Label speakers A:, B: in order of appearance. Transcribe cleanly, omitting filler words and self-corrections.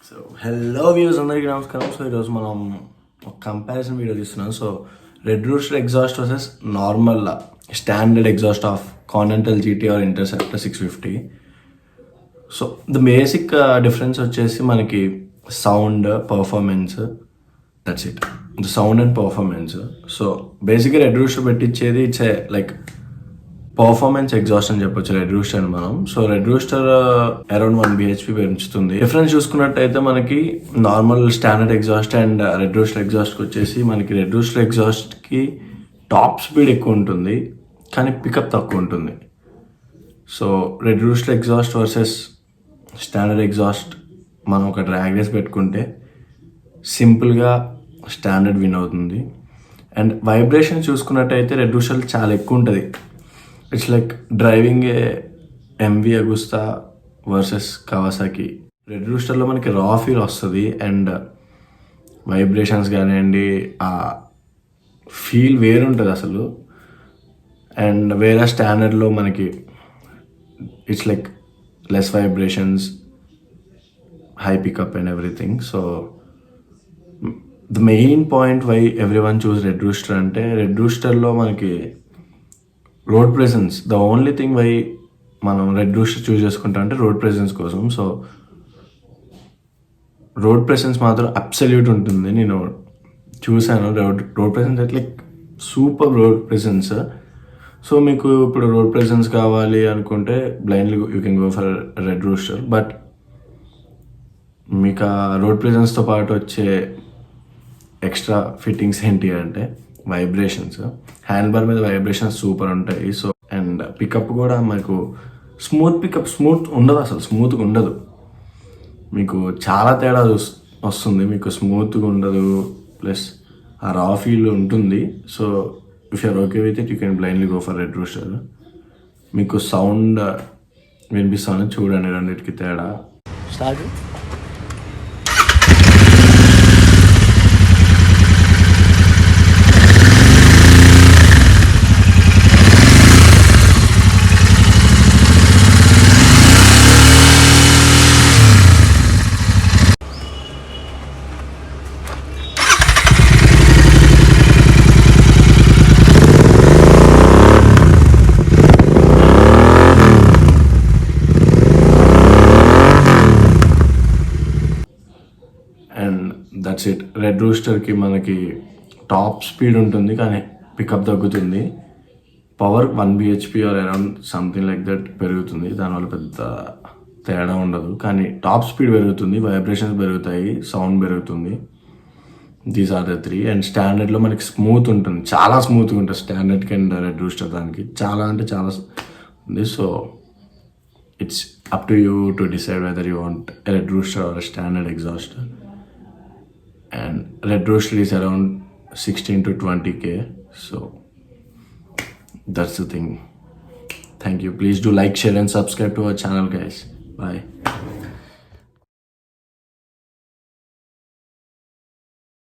A: So hello views అందరికీ నమస్కారం. So ఈరోజు మనం ఒక కంపారిజన్ వీడియో తీస్తున్నాం. So Red Rooster exhaust versus normal standard exhaust of Continental GT or Interceptor 650. So the basic difference వచ్చేసి మనకి sound, performance, that's it. The sound and performance. So బేసిక్గా Red Rooster పెట్టించేది it's like performance exhaust అని చెప్పొచ్చు Red Rooster అని మనం. So Red Rooster around 1 bhp పెంచుతుంది. Difference చూసుకున్నట్టయితే మనకి normal standard exhaust and Red Rooster ఎగ్జాస్ట్కి వచ్చేసి మనకి రెడ్ రూస్టర్ ఎగ్జాస్ట్కి టాప్ స్పీడ్ ఎక్కువ ఉంటుంది కానీ పికప్ తక్కువ ఉంటుంది. So Red Rooster exhaust versus standard exhaust మనం ఒక డ్రాగ్ రేస్ పెట్టుకుంటే సింపుల్గా స్టాండర్డ్ విన్ అవుతుంది. అండ్ వైబ్రేషన్ చూసుకున్నట్టయితే రెడ్ రూస్టర్ చాలా ఎక్కువ ఉంటుంది. It's like driving a MV Agusta versus Kawasaki. రెడ్ రూస్టర్లో మనకి రా ఫీల్ వస్తుంది అండ్ వైబ్రేషన్స్ కానివ్వండి, ఆ ఫీల్ వేరుంటుంది అసలు. అండ్ వేరే స్టాండర్డ్లో మనకి it's like less vibrations, high pickup and everything. So the main point why everyone choose Red Rooster అంటే రెడ్ రూస్టర్లో మనకి road presence. The only thing why మనం రెడ్ రూస్టర్ చూస్ చేసుకుంటాం అంటే రోడ్ ప్రెజెన్స్ కోసం. సో రోడ్ ప్రెజెన్స్ మాత్రం absolute ఉంటుంది. నేను చూశాను road presence at like super road presence. So మీకు ఇప్పుడు రోడ్ ప్రెజెన్స్ కావాలి అనుకుంటే blindly you can go for Red rooster. But మీకు ఆ రోడ్ ప్రెజెన్స్తో పాటు వచ్చే ఎక్స్ట్రా ఫిట్టింగ్స్ ఏంటి అంటే వైబ్రేషన్స్. హ్యాండ్ బార్ మీద వైబ్రేషన్స్ సూపర్ ఉంటాయి. సో అండ్ పికప్ కూడా మనకు స్మూత్ పికప్, స్మూత్ ఉండదు అసలు, స్మూత్గా ఉండదు. మీకు చాలా తేడా వస్తుంది. మీకు స్మూత్గా ఉండదు, ప్లస్ ఆ రా ఫీల్ ఉంటుంది. So if you're okay with it you can blindly go for Red Rooster. మీకు సౌండ్ వినిపిస్తాను, చూడండి రెండింటికి తేడా. స్టార్ట్. And that's it. రెడ్ రూస్టర్కి మనకి టాప్ స్పీడ్ ఉంటుంది కానీ పికప్ తగ్గుతుంది. Power 1 bhp or around something like that పెరుగుతుంది. దానివల్ల పెద్ద తేడా ఉండదు కానీ టాప్ స్పీడ్ పెరుగుతుంది, వైబ్రేషన్స్ పెరుగుతాయి, సౌండ్ పెరుగుతుంది. These are the 3. అండ్ స్టాండర్డ్లో మనకి స్మూత్ ఉంటుంది, చాలా స్మూత్గా ఉంటుంది స్టాండర్డ్కి అండ్ రెడ్ రూస్టర్ దానికి చాలా అంటే చాలా ఉంది. So it's up to you to decide whether you want Red Rooster or standard exhaust. And red rooster is around 16 to 20k. So that's the thing. Thank you. Please do like, share and subscribe to our channel, guys. Bye.